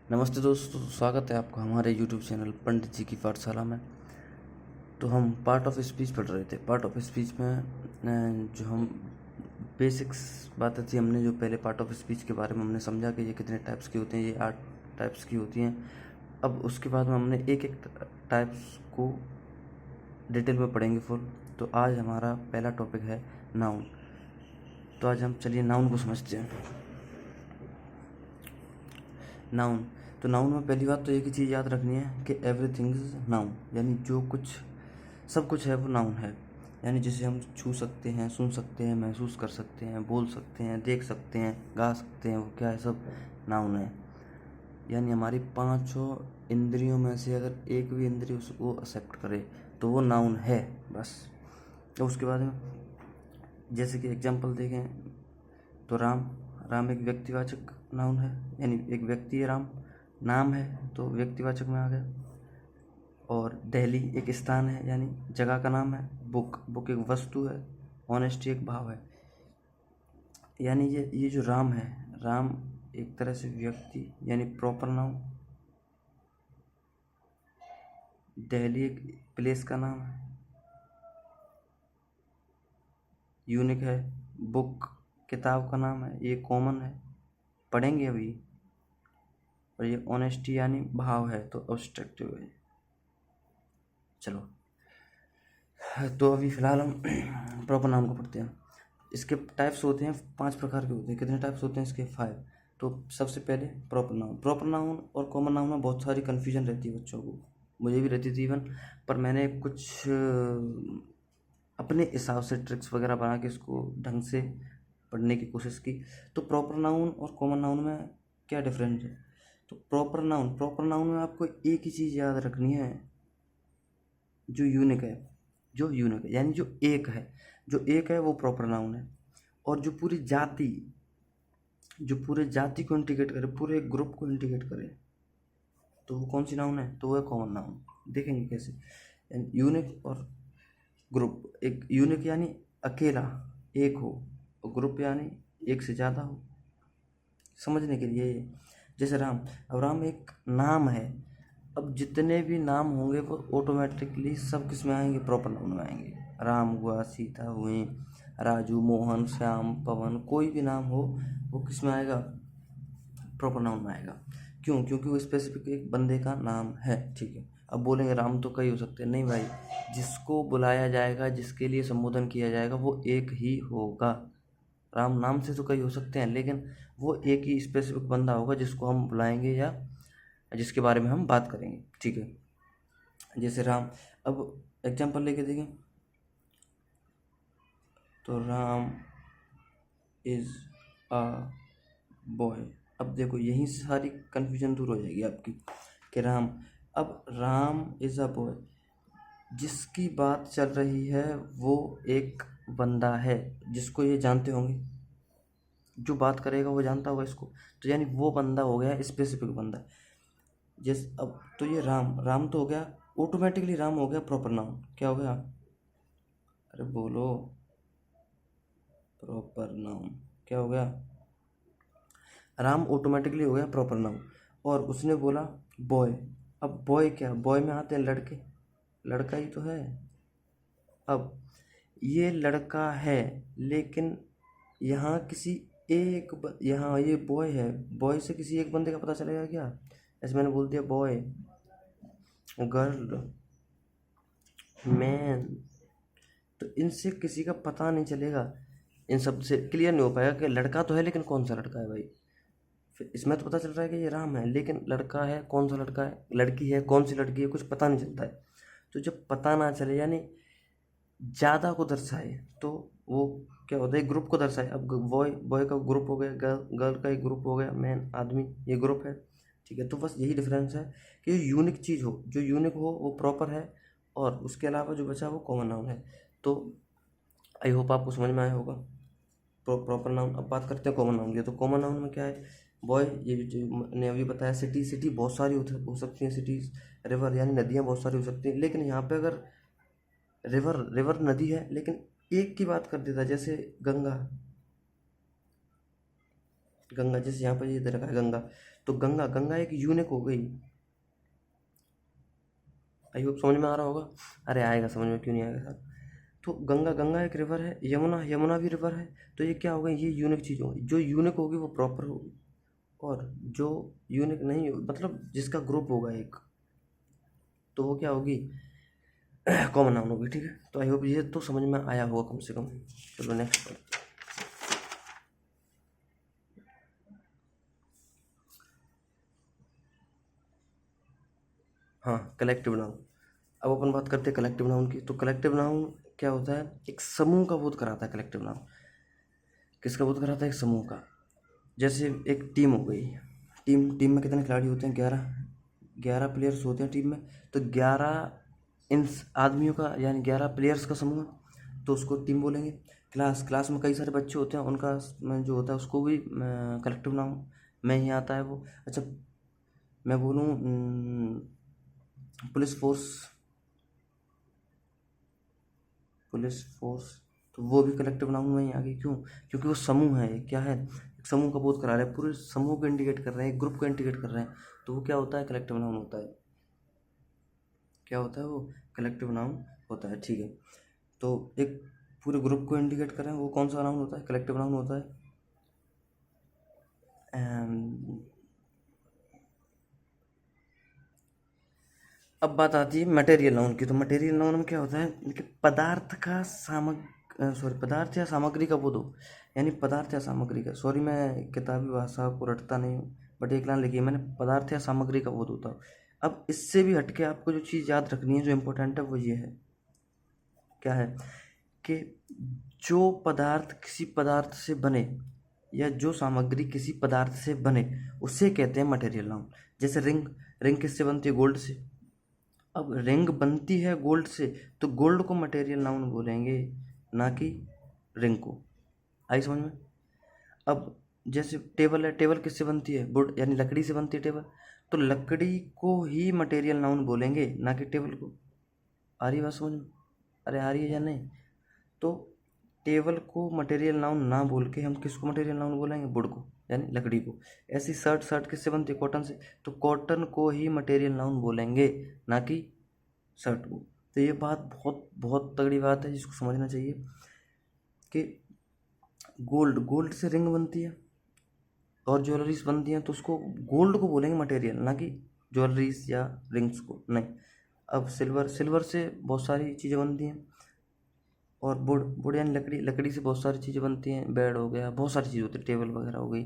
नमस्ते दोस्तों, स्वागत है आपका हमारे यूट्यूब चैनल पंडित जी की पाठशाला में। तो हम पार्ट ऑफ स्पीच पढ़ रहे थे। पार्ट ऑफ स्पीच में जो हम बेसिक्स बातें थी, हमने जो पहले पार्ट ऑफ स्पीच के बारे में हमने समझा कि ये कितने टाइप्स की होती हैं, ये 8 टाइप्स की होती हैं। अब उसके बाद में हमने एक एक टाइप्स को डिटेल में पढ़ेंगे फुल। तो आज हमारा पहला टॉपिक है नाउन। तो आज हम चलिए नाउन को समझते हैं। नाउन, तो नाउन में पहली बात तो एक ही चीज़ याद रखनी है कि एवरीथिंग इज नाउन, यानी जो कुछ सब कुछ है वो नाउन है। यानी जिसे हम छू सकते हैं, सुन सकते हैं, महसूस कर सकते हैं, बोल सकते हैं, देख सकते हैं, गा सकते हैं, वो क्या है, सब नाउन है। यानी हमारी पांचों इंद्रियों में से अगर एक भी इंद्रिय उसको एक्सेप्ट करे तो वो नाउन है बस। तो उसके बाद में जैसे कि एग्जांपल देखें तो राम, राम एक व्यक्तिवाचक नाउन है, यानी एक व्यक्ति है राम, नाम है तो व्यक्तिवाचक में आ गया। और दिल्ली एक स्थान है, यानी जगह का नाम है। बुक, बुक एक वस्तु है। ऑनेस्टी एक भाव है। यानी ये जो राम है, राम एक तरह से व्यक्ति यानी प्रॉपर नाउन। दिल्ली एक प्लेस का नाम है, यूनिक है। बुक किताब का नाम है, ये कॉमन है, पढ़ेंगे अभी। और ये ऑनेस्टी यानी भाव है तो ऑब्स्ट्रक्टिव है। चलो, तो अभी फ़िलहाल हम प्रॉपर नाउन को पढ़ते हैं। इसके टाइप्स होते हैं 5 प्रकार के होते हैं। कितने टाइप्स होते हैं इसके? 5। तो सबसे पहले प्रॉपर नाउन। प्रॉपर नाउन और कॉमन नाउन में बहुत सारी कन्फ्यूजन रहती है बच्चों को, मुझे भी रहती थी इवन, पर मैंने कुछ अपने हिसाब से ट्रिक्स वगैरह बना के इसको ढंग से पढ़ने की कोशिश की। तो प्रॉपर नाउन और कॉमन नाउन में क्या डिफरेंस है? तो प्रॉपर नाउन में आपको एक ही चीज़ याद रखनी है, जो यूनिक है। जो यूनिक है यानी जो एक है वो प्रॉपर नाउन है। और जो पूरे जाति को इंडिकेट करे, पूरे ग्रुप को इंडिकेट करे, तो वो कौन सी नाउन है? तो वो है कॉमन नाउन। देखेंगे कैसे। यूनिक और ग्रुप। एक यूनिक यानी अकेला एक हो, और ग्रुप यानी एक से ज़्यादा हो। समझने के लिए ये, जैसे राम, अब राम एक नाम है। अब जितने भी नाम होंगे वो ऑटोमेटिकली सब किस में आएंगे? प्रॉपर नाउन में आएंगे। राम हुआ, सीता हुई, राजू, मोहन, श्याम, पवन, कोई भी नाम हो वो किस में आएगा? प्रॉपर नाउन में आएगा। क्यों? क्योंकि वो स्पेसिफिक एक बंदे का नाम है। ठीक है, अब बोलेंगे राम तो कई हो सकते हैं। नहीं भाई, जिसको बुलाया जाएगा, जिसके लिए संबोधन किया जाएगा वो एक ही होगा। राम नाम से तो कई हो सकते हैं, लेकिन वो एक ही स्पेसिफिक बंदा होगा जिसको हम बुलाएंगे या जिसके बारे में हम बात करेंगे। ठीक है, जैसे राम, अब एग्जांपल लेके देखें तो राम इज अ बॉय। अब देखो यहीं से सारी कन्फ्यूजन दूर हो जाएगी आपकी कि राम, अब राम इज अ बॉय, जिसकी बात चल रही है वो एक बंदा है जिसको ये जानते होंगे। जो बात करेगा वो जानता होगा इसको, तो यानी वो बंदा हो गया स्पेसिफिक बंदा। जिस अब तो ये राम, राम तो हो गया ऑटोमेटिकली, राम हो गया प्रॉपर नाउन। क्या हो गया? अरे बोलो, प्रॉपर नाउन क्या हो गया? राम ऑटोमेटिकली हो गया प्रॉपर नाउन। और उसने बोला बॉय। अब बॉय क्या? बॉय में आते हैं लड़के, लड़का ही तो है। अब ये लड़का है, लेकिन यहाँ किसी यहाँ ये बॉय है, बॉय से किसी एक बंदे का पता चलेगा क्या? ऐसे मैंने बोल दिया बॉय, गर्ल, मैन, तो इनसे किसी का पता नहीं चलेगा। इन सब से क्लियर नहीं हो पाएगा कि लड़का तो है लेकिन कौन सा लड़का है भाई। फिर इसमें तो पता चल रहा है कि ये राम है, लेकिन लड़का है, कौन सा लड़का है, लड़की है, कौन सी लड़की है, कुछ पता नहीं चलता है। तो जब पता ना चले यानी ज़्यादा को दर्शाए तो वो क्या होता है? ग्रुप को दर्शाए। अब बॉय, बॉय का ग्रुप हो गया, गर्ल, गर्ल का एक ग्रुप हो गया, मैन, आदमी, ये ग्रुप है। ठीक है, तो बस यही डिफरेंस है कि यूनिक चीज़ हो, जो यूनिक हो वो प्रॉपर है, और उसके अलावा जो बचा वो कॉमन नाउन है। तो आई होप आपको समझ में आया होगा प्रॉपर नाउन। अब बात करते हैं कॉमन नाउन की। तो कॉमन नाउन में क्या है? बॉय, ये जो मैंने अभी बताया। सिटी, सिटी बहुत सारी हो सकती हैं सिटीज़। रिवर यानी नदियाँ बहुत सारी हो सकती हैं, लेकिन यहाँ पे अगर रिवर, रिवर नदी है लेकिन एक की बात कर देता, जैसे गंगा, गंगा जैसे यहाँ पर ये दे रखा है गंगा, तो गंगा गंगा एक यूनिक हो गई। आई होप समझ में आ रहा होगा। अरे आएगा समझ में, क्यों नहीं आएगा सर। तो गंगा गंगा एक रिवर है, यमुना यमुना भी रिवर है। तो ये क्या होगा, ये यूनिक चीज़ होगी। जो यूनिक होगी वो प्रॉपर होगी, और जो यूनिक नहीं हो, मतलब जिसका ग्रुप होगा एक, तो वो क्या होगी, कॉमन नाउन होगी। ठीक है, तो आई होप ये तो समझ में आया होगा कम से कम। चलो नेक्स्ट पर। हाँ, कलेक्टिव नाउन। अब अपन बात करते हैं कलेक्टिव नाउन की। तो कलेक्टिव नाउन क्या होता है, एक समूह का बोध कराता है कलेक्टिव नाउन। किसका बोध कराता है, एक समूह का। जैसे एक टीम हो गई, टीम टीम में कितने खिलाड़ी होते हैं, 11 11 प्लेयर्स होते हैं टीम में। तो 11 इन आदमियों का, यानी 11 प्लेयर्स का समूह है, तो उसको टीम बोलेंगे। क्लास में कई सारे बच्चे होते हैं, उनका जो होता है उसको भी कलेक्टिव नाउन में ही आता है वो। अच्छा, मैं बोलूँ पुलिस फोर्स, पुलिस फोर्स, तो वो भी कलेक्टिव नाउन में ही आ गई। क्यों, क्योंकि वो समूह है। क्या है, एक समूह का बोध करा रहे हैं, पूरे समूह को इंडिकेट कर रहे हैं, एक ग्रुप को इंडिकेट कर रहे हैं। तो वो क्या होता है, कलेक्टिव नाउन होता है। क्या होता है वो, कलेक्टिव नाउन होता है। ठीक है, तो एक पूरे ग्रुप को इंडिकेट कर रहे हैं, वो कौन सा नाउन होता है, कलेक्टिव नाउन होता है। अब बात आती है मटेरियल नाउन की। तो मटेरियल नाउन में क्या होता है कि पदार्थ का पदार्थ या सामग्री का बोध हो, यानी पदार्थ या सामग्री का। सॉरी, मैं किताबी भाषा को रटता नहीं हूँ, बट एक लाइन लिखी है मैंने, पदार्थ या सामग्री का बोध होता हो। अब इससे भी हटके आपको जो चीज़ याद रखनी है, जो इम्पोर्टेंट है, वो ये है, क्या है, कि जो पदार्थ किसी पदार्थ से बने, या जो सामग्री किसी पदार्थ से बने, उसे कहते हैं मटेरियल नाउन। जैसे रिंग, रिंग किससे बनती है, गोल्ड से। अब रिंग बनती है गोल्ड से, तो गोल्ड को मटेरियल नाउन बोलेंगे, ना कि रिंग को। आई समझ में। अब जैसे टेबल है, टेबल किससे बनती है, वुड यानी लकड़ी से बनती है टेबल, तो लकड़ी को ही मटेरियल नाउन बोलेंगे, ना कि टेबल को। आ रही बात समझ में, अरे आ रही है या नहीं। तो टेबल को मटेरियल नाउन ना बोल के हम किसको मटेरियल नाउन बोलेंगे, वुड को, यानी लकड़ी को। ऐसी शर्ट, शर्ट किससे बनती है, कॉटन से, तो कॉटन को ही मटेरियल नाउन बोलेंगे, ना कि शर्ट को। तो ये बात बहुत बहुत तगड़ी बात है, जिसको समझना चाहिए कि गोल्ड, गोल्ड से रिंग बनती है और ज्वेलरीज बनती हैं, तो उसको गोल्ड को बोलेंगे मटेरियल, ना कि ज्वेलरीज या रिंग्स को, नहीं। अब सिल्वर, सिल्वर से बहुत सारी चीज़ें बनती हैं, और वुड, वुड यानी लकड़ी, लकड़ी से बहुत सारी चीज़ें बनती हैं, बेड हो गया, बहुत सारी चीज़ें होती है, टेबल वगैरह हो गई।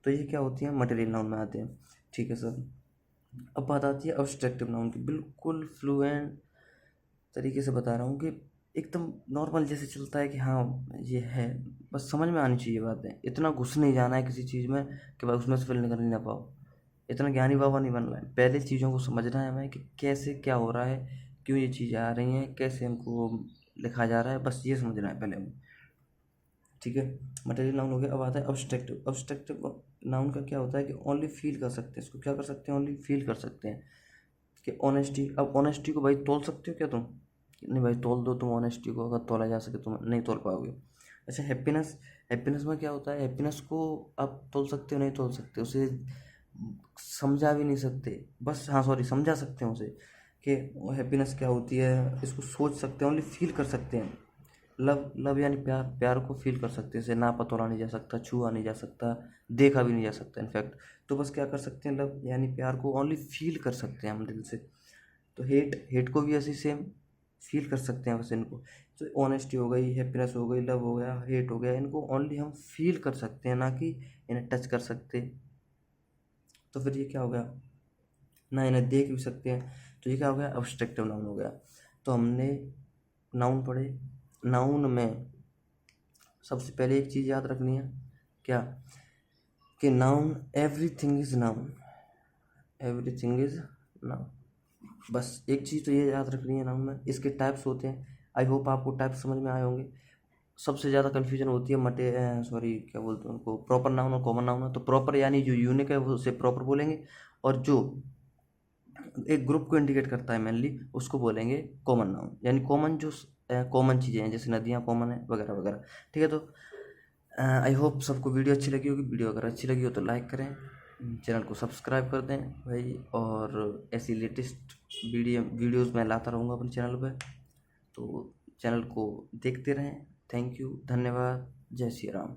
तो ये क्या होती हैं, मटेरियल नाउन में आते हैं। ठीक है सर। अब बात आती है अब्स्ट्रक्टिव नाउन की। बिल्कुल फ्लुएंट तरीके से बता रहा हूँ कि एकदम नॉर्मल जैसे चलता है कि हाँ ये है, बस समझ में आनी चाहिए बातें। इतना घुस नहीं जाना है किसी चीज़ में कि भाई उसमें से फिल निकल ही ना पाओ। इतना ज्ञानी बाबा नहीं बनना है। पहले चीज़ों को समझना है हमें कि कैसे क्या हो रहा है, क्यों ये चीज़ें आ रही हैं, कैसे इनको लिखा जा रहा है, बस ये समझना है पहले हमें। ठीक है, मटेरियल नाउन हो गया। अब आता है अब्स्ट्रक्टिव। अब्स्ट्रक्टिव नाउन का क्या होता है कि ओनली फील कर सकते हैं, इसको क्या कर सकते हैं, ओनली फील कर सकते हैं। कि ऑनेस्टी, अब ऑनेस्टी को भाई तोल सकते हो क्या तुम, नहीं भाई तोल दो तुम ऑनेस्टी को, अगर तोला जा सके तुम नहीं तोल पाओगे। अच्छा, हैप्पीनेस, हैप्पीनेस में क्या होता है, हैप्पीनेस को आप तोल सकते हो, नहीं तोल सकते, उसे समझा भी नहीं सकते, बस हाँ सॉरी समझा सकते हैं उसे, कि हैप्पीनेस क्या होती है, इसको सोच सकते हैं, ओनली फील कर सकते हैं। लव, लव यानी प्यार, प्यार को फील कर सकते हैं, इसे नापा तोला नहीं जा सकता, छुआ नहीं जा सकता, देखा भी नहीं जा सकता इनफैक्ट। तो बस क्या कर सकते हैं, लव यानी प्यार को ओनली फील कर सकते हैं हम दिल से। तो हेट, हेट को भी ऐसे सेम फील कर सकते हैं बस इनको। तो ऑनेस्टी हो गई, हैप्पीनेस हो गई, लव हो गया, हेट हो गया, इनको ओनली हम फील कर सकते हैं, ना कि इन्हें टच कर सकते। तो फिर ये क्या हो गया, ना इन्हें देख भी सकते हैं। तो ये क्या हो गया, अब्स्ट्रक्टिव नाउन हो गया। तो हमने नाउन पढ़े। नाउन में सबसे पहले एक चीज़ याद रखनी है, क्या, कि noun everything is noun, everything is noun. बस एक चीज़ तो ये याद रखनी है नाउन में। इसके टाइप्स होते हैं, आई होप आपको टाइप्स समझ में आए होंगे। सबसे ज़्यादा कन्फ्यूजन होती है सॉरी क्या बोलते हैं उनको, प्रॉपर नाउन और कॉमन नाउन है। तो प्रॉपर यानी जो यूनिक है वो उसे प्रॉपर बोलेंगे, और जो एक ग्रुप को इंडिकेट करता है मेनली, उसको बोलेंगे कॉमन नाउन। यानी कॉमन, जो कॉमन चीज़ें हैं, जैसे नदियाँ कॉमन है वगैरह वगैरह। ठीक है, तो आई होप सबको वीडियो अच्छी लगी होगी। वीडियो अगर अच्छी लगी हो तो लाइक करें, चैनल को सब्सक्राइब कर दें भाई, और ऐसी लेटेस्ट वीडियोस मैं लाता रहूँगा अपने चैनल पे, तो चैनल को देखते रहें। थैंक यू, धन्यवाद, जय श्री राम।